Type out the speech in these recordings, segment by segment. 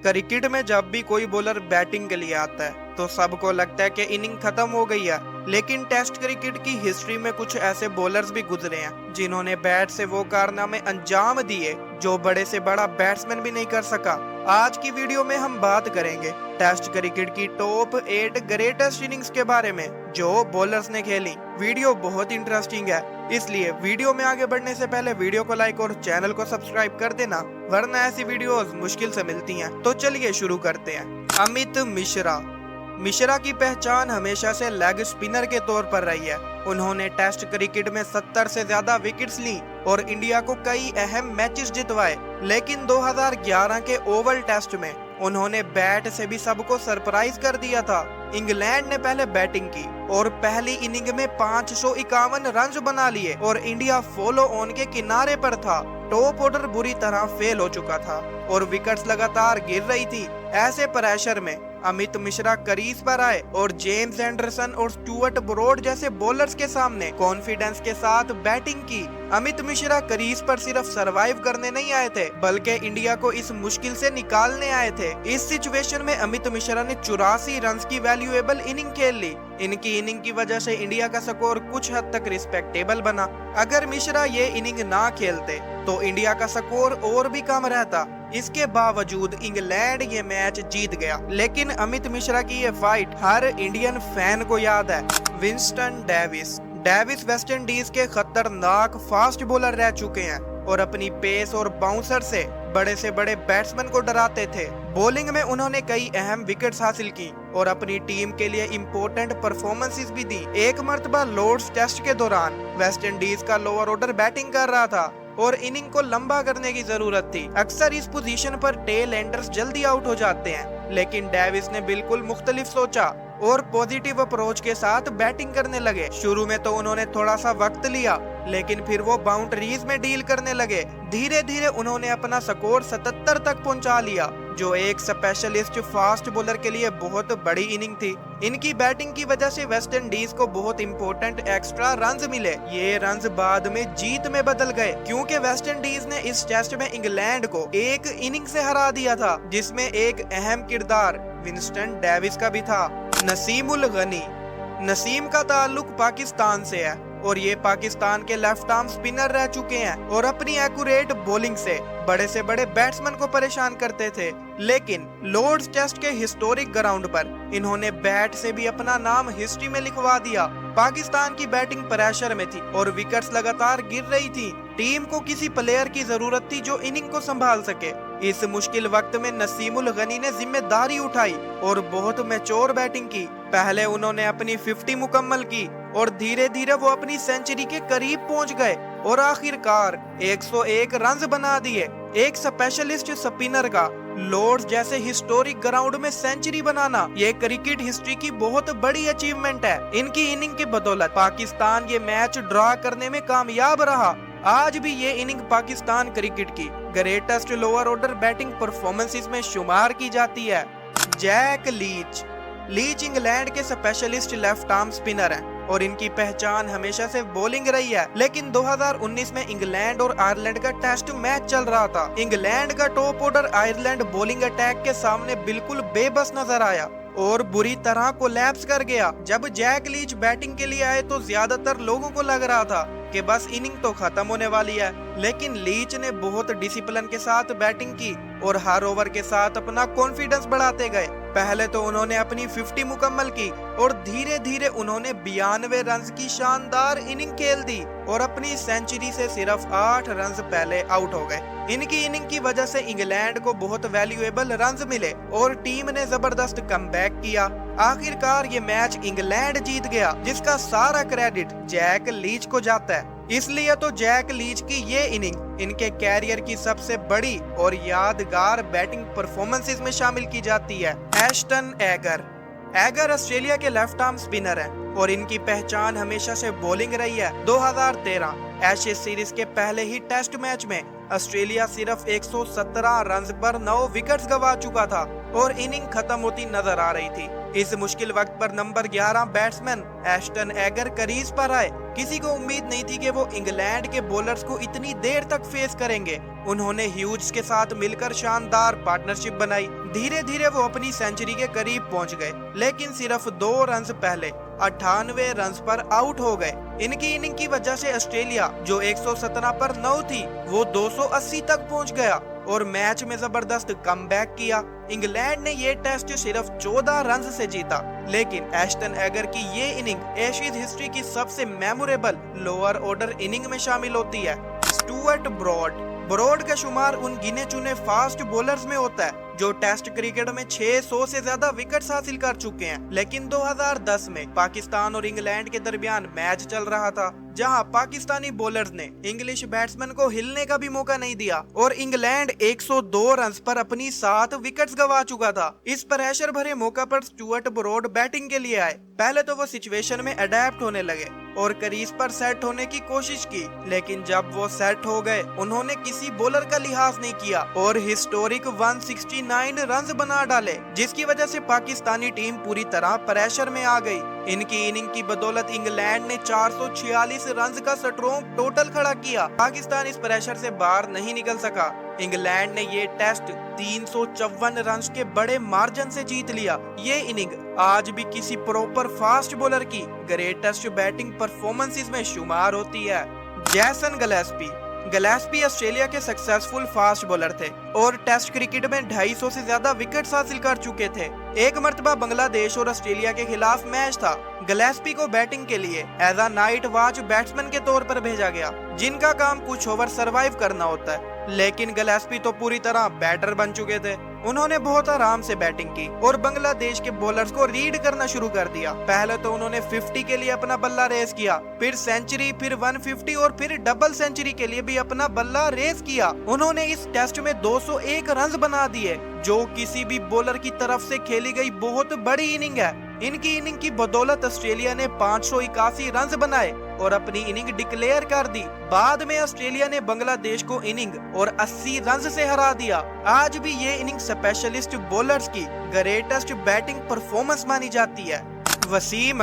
Cricket में जब भी कोई बॉलर बैटिंग के लिए आता है तो सबको लगता है कि इनिंग खत्म हो गई है। लेकिन टेस्ट क्रिकेट की हिस्ट्री में कुछ ऐसे बॉलर्स भी गुजरे हैं जिन्होंने बैट से वो कारनामे अंजाम दिए जो बड़े से बड़ा बैट्समैन भी नहीं कर सका। आज की वीडियो में हम बात करेंगे टेस्ट क्रिकेट की टॉप 8 ग्रेटेस्ट इनिंग्स के बारे में जो बॉलर्स ने खेली। वीडियो बहुत इंटरेस्टिंग है, इसलिए वीडियो में आगे बढ़ने से पहले वीडियो को लाइक और चैनल को सब्सक्राइब कर देना, वरना ऐसी वीडियोस मुश्किल से मिलती हैं। तो चलिए शुरू करते हैं। अमित मिश्रा की पहचान हमेशा से लेग स्पिनर के तौर पर रही है। उन्होंने टेस्ट क्रिकेट में 70 से ज्यादा विकेट्स ली और इंडिया को कई अहम मैचेस जितवाए। लेकिन 2011 के ओवल टेस्ट में उन्होंने बैट से भी सबको सरप्राइज कर दिया था। इंग्लैंड ने पहले बैटिंग की और पहली इनिंग में 551 रन बना लिए और इंडिया फॉलो ऑन के किनारे पर था। टॉप ऑर्डर बुरी तरह फेल हो चुका था और विकेट्स लगातार गिर रही थी। ऐसे प्रेशर में अमित मिश्रा क्रीज पर आए और जेम्स एंडरसन और स्टुअर्ट ब्रॉड जैसे बॉलर्स के सामने कॉन्फिडेंस के साथ बैटिंग की। अमित मिश्रा क्रीज पर सिर्फ सरवाइव करने नहीं आए थे बल्कि इंडिया को इस मुश्किल से निकालने आए थे। इस सिचुएशन में अमित मिश्रा ने 84 रन की वैल्यूएबल इनिंग खेल ली। इनकी इनिंग की वजह से इंडिया का स्कोर कुछ हद तक रिस्पेक्टेबल बना। अगर मिश्रा ये इनिंग ना खेलते तो इंडिया का स्कोर और भी कम रहता। इसके बावजूद इंग्लैंड ये मैच जीत गया। लेकिन अमित मिश्रा की ये फाइट हर इंडियन फैन को याद है। विंस्टन डेविस वेस्ट इंडीज के खतरनाक फास्ट बॉलर रह चुके हैं और अपनी पेस और बाउंसर से बड़े बैट्समैन को डराते थे। बॉलिंग में उन्होंने कई अहम विकेट्स हासिल की और अपनी टीम के लिए इम्पोर्टेंट परफॉर्मेंसेस भी दी। एक मर्तबा लॉर्ड्स टेस्ट के दौरान वेस्ट इंडीज का लोअर ऑर्डर बैटिंग कर रहा था और इनिंग को लंबा करने की जरूरत थी। अक्सर इस पोजीशन पर टेल एंडर्स जल्दी आउट हो जाते हैं, लेकिन डेविस ने बिल्कुल मुख्तलिफ सोचा और पॉजिटिव अप्रोच के साथ बैटिंग करने लगे। शुरू में तो उन्होंने थोड़ा सा वक्त लिया, लेकिन फिर वो बाउंड्रीज में डील करने लगे। धीरे धीरे उन्होंने अपना स्कोर 77 तक पहुंचा लिया, जो एक स्पेशलिस्ट फास्ट बॉलर के लिए बहुत बड़ी इनिंग थी। इनकी बैटिंग की वजह से वेस्ट इंडीज को बहुत इंपॉर्टेंट एक्स्ट्रा रन्स मिले। ये रन्स बाद में जीत में बदल गए क्योंकि वेस्ट इंडीज ने इस टेस्ट में इंग्लैंड को एक इनिंग से हरा दिया था, जिसमें एक अहम किरदार विंस्टन डेविस का भी था। नसीम का ताल्लुक पाकिस्तान से है और ये पाकिस्तान के लेफ्ट आर्म स्पिनर रह चुके हैं और अपनी एक्यूरेट बॉलिंग से बड़े बैट्समैन को परेशान करते थे। लेकिन लॉर्ड्स टेस्ट के हिस्टोरिक ग्राउंड पर इन्होंने बैट से भी अपना नाम हिस्ट्री में लिखवा दिया। पाकिस्तान की बैटिंग प्रेशर में थी और विकेट्स लगातार गिर रही थी। टीम को किसी प्लेयर की जरूरत थी जो इनिंग को संभाल सके। इस मुश्किल वक्त में नसीमुल गनी ने जिम्मेदारी उठाई और बहुत मैच्योर बैटिंग की। पहले उन्होंने अपनी 50 मुकम्मल की और धीरे धीरे वो अपनी सेंचुरी के करीब पहुंच गए और आखिरकार 101 रन बना दिए। एक स्पेशलिस्ट स्पिनर का लॉर्ड्स जैसे हिस्टोरिक ग्राउंड में सेंचुरी बनाना ये क्रिकेट हिस्ट्री की बहुत बड़ी अचीवमेंट है। इनकी इनिंग की बदौलत पाकिस्तान ये मैच ड्रॉ करने में कामयाब रहा। आज भी ये इनिंग पाकिस्तान क्रिकेट की greatest lower order batting performances में शुमार की जाती है। जैक लीच इंग्लैंड के स्पेशलिस्ट लेफ्ट आर्म स्पिनर हैं और इनकी पहचान हमेशा से बॉलिंग रही है। लेकिन 2019 में इंग्लैंड और आयरलैंड का टेस्ट मैच चल रहा था। इंग्लैंड का top order Ireland bowling attack के सामने बिल्कुल बेबस नजर आया और बुरी तरह कोलैप्स कर गया। जब जैक लीच बैटिंग के लिए आए तो ज्यादातर लोगों को लग रहा था कि बस इनिंग तो खत्म होने वाली है, लेकिन लीच ने बहुत डिसिप्लिन के साथ बैटिंग की और हर ओवर के साथ अपना कॉन्फिडेंस बढ़ाते गए। पहले तो उन्होंने अपनी 50 मुकम्मल की और धीरे धीरे उन्होंने 92 रन की शानदार इनिंग खेल दी और अपनी सेंचुरी से सिर्फ 8 रन पहले आउट हो गए। इनकी इनिंग की वजह से इंग्लैंड को बहुत वैल्यूएबल रन मिले और टीम ने जबरदस्त कमबैक किया। आखिरकार ये मैच इंग्लैंड जीत गया, जिसका सारा क्रेडिट जैक लीच को जाता है। इसलिए तो जैक लीच की ये इनिंग इनके कैरियर की सबसे बड़ी और यादगार बैटिंग परफॉर्मेंसेस में शामिल की जाती है। एस्टन एगर ऑस्ट्रेलिया के लेफ्ट आर्म स्पिनर हैं और इनकी पहचान हमेशा से बॉलिंग रही है। 2013 एशेज सीरीज के पहले ही टेस्ट मैच में ऑस्ट्रेलिया सिर्फ 117 रन पर 9 विकेट्स गंवा चुका था और इनिंग खत्म होती नजर आ रही थी। इस मुश्किल वक्त पर number 11 batsman Ashton Agar crease पर आए किसी को उम्मीद नहीं थी कि वो इंग्लैंड के बॉलर्स को इतनी देर तक फेस करेंगे। उन्होंने ह्यूज के साथ मिलकर शानदार पार्टनरशिप बनाई। धीरे धीरे वो अपनी सेंचुरी के करीब पहुंच गए, लेकिन सिर्फ 2 रन पहले 98 रन पर आउट हो गए। इनकी इनिंग की वजह से ऑस्ट्रेलिया, जो 117 पर 9 थी, वो 280 तक पहुंच गया और मैच में जबरदस्त कमबैक किया। इंग्लैंड ने ये टेस्ट सिर्फ 14 रन से जीता, लेकिन एश्टन एगर की ये इनिंग एशियन हिस्ट्री की सबसे मेमोरेबल लोअर ऑर्डर इनिंग में शामिल होती है। स्टुअर्ट ब्रॉड का शुमार उन गिने चुने फास्ट बॉलर्स में होता है जो टेस्ट क्रिकेट में 600 से ज्यादा विकेट्स हासिल कर चुके हैं। लेकिन 2010 में पाकिस्तान और इंग्लैंड के दरमियान मैच चल रहा था, जहां पाकिस्तानी बॉलर्स ने इंग्लिश बैट्समैन को हिलने का भी मौका नहीं दिया और इंग्लैंड 102 रन पर अपनी 7 विकेट्स गंवा चुका था। इस प्रेशर भरे मौका पर स्टुअर्ट ब्रॉड बैटिंग के लिए आए। पहले तो वो सिचुएशन में अडेप्ट होने लगे और क्रीज पर सेट होने की कोशिश की, लेकिन जब वो सेट हो गए उन्होंने किसी बॉलर का लिहाज नहीं किया और हिस्टोरिक 169 रन बना डाले, जिसकी वजह से पाकिस्तानी टीम पूरी तरह प्रेशर में आ गई। इनकी इनिंग की बदौलत इंग्लैंड ने 446 रन का स्ट्रॉन्ग टोटल खड़ा किया। पाकिस्तान इस प्रेशर से बाहर नहीं निकल सका। इंग्लैंड ने ये टेस्ट 354 रन के बड़े मार्जिन से जीत लिया। ये इनिंग आज भी किसी प्रॉपर फास्ट बॉलर की ग्रेटेस्ट बैटिंग परफॉर्मेंसेस में शुमार होती है। जैसन गलेस्पी ऑस्ट्रेलिया के सक्सेसफुल फास्ट बॉलर थे और टेस्ट क्रिकेट में 250 से ज्यादा विकेट्स हासिल कर चुके थे। एक मर्तबा बांग्लादेश और ऑस्ट्रेलिया के खिलाफ मैच था। गलेस्पी को बैटिंग के लिए as a night watch batsman के तौर पर भेजा गया, जिनका काम कुछ ओवर सरवाइव करना होता है। लेकिन गलेस्पी तो पूरी तरह बैटर बन चुके थे। उन्होंने बहुत आराम से बैटिंग की और बांग्लादेश के बॉलर्स को रीड करना शुरू कर दिया। पहले तो उन्होंने 50 के लिए अपना बल्ला रेस किया, फिर सेंचुरी, फिर 150 और फिर डबल सेंचुरी के लिए भी अपना बल्ला रेस किया। उन्होंने इस टेस्ट में 201 रन बना दिए, जो किसी भी बॉलर की तरफ से खेली गई बहुत बड़ी इनिंग है। इनकी इनिंग की बदौलत ऑस्ट्रेलिया ने 581 रन बनाए और अपनी इनिंग डिक्लेयर कर दी। बाद में ऑस्ट्रेलिया ने बांग्लादेश को इनिंग और 80 रन से हरा दिया। आज भी ये इनिंग स्पेशलिस्ट बॉलर्स की ग्रेटेस्ट बैटिंग परफॉर्मेंस मानी जाती है। वसीम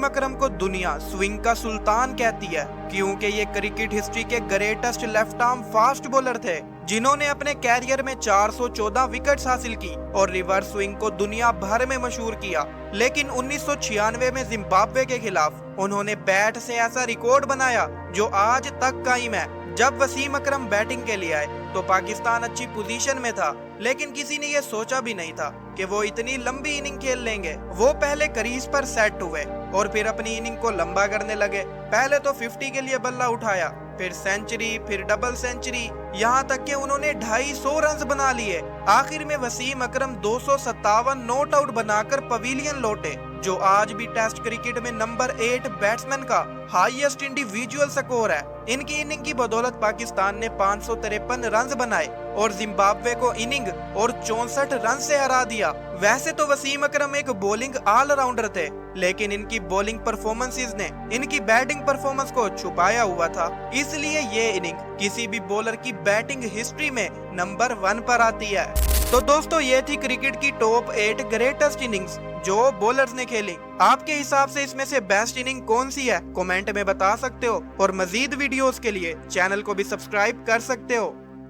अकरम को दुनिया स्विंग का सुल्तान कहती है, क्योंकि ये क्रिकेट हिस्ट्री के greatest left arm fast bowler थे, जिन्होंने अपने कैरियर में 414 विकेट्स हासिल की और रिवर्स स्विंग को दुनिया भर में मशहूर किया। लेकिन 1996 में जिम्बाब्वे के खिलाफ उन्होंने बैट से ऐसा रिकॉर्ड बनाया जो आज तक कायम है। जब वसीम अकरम बैटिंग के लिए आए तो पाकिस्तान अच्छी पोजीशन में था, लेकिन किसी ने यह सोचा भी नहीं था कि वो इतनी लंबी इनिंग खेल लेंगे। वो पहले क्रीज पर सेट हुए और फिर अपनी इनिंग को लंबा करने लगे। पहले तो 50 के लिए बल्ला उठाया, फिर सेंचुरी, फिर डबल सेंचुरी, यहाँ तक कि उन्होंने 250 रन बना लिए। आखिर में वसीम अकरम 257 नॉट आउट बनाकर पवेलियन लौटे, जो आज भी टेस्ट क्रिकेट में नंबर 8 बैट्समैन का हाईएस्ट इंडिविजुअल स्कोर है। इनकी इनिंग की बदौलत पाकिस्तान ने 553 रन बनाए और जिम्बाब्वे को इनिंग और 64 रन से हरा दिया। वैसे तो वसीम अकरम एक बॉलिंग ऑलराउंडर थे, लेकिन इनकी बॉलिंग परफॉर्मेंसेस ने इनकी बैटिंग परफॉर्मेंस को छुपाया हुआ था, इसलिए ये इनिंग किसी भी बॉलर की बैटिंग हिस्ट्री में नंबर 1 पर आती है। तो दोस्तों, ये थी क्रिकेट की टॉप 8 ग्रेटेस्ट इनिंग्स जो बॉलर्स ने खेली। आपके हिसाब से इसमें से बेस्ट इनिंग कौन सी है, कमेंट में बता सकते हो और मजीद वीडियोस के लिए चैनल को भी सब्सक्राइब कर सकते हो।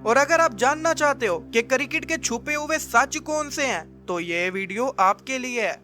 और अगर आप जानना चाहते हो कि क्रिकेट के छुपे हुए सच कौन से हैं, तो ये वीडियो आपके लिए है।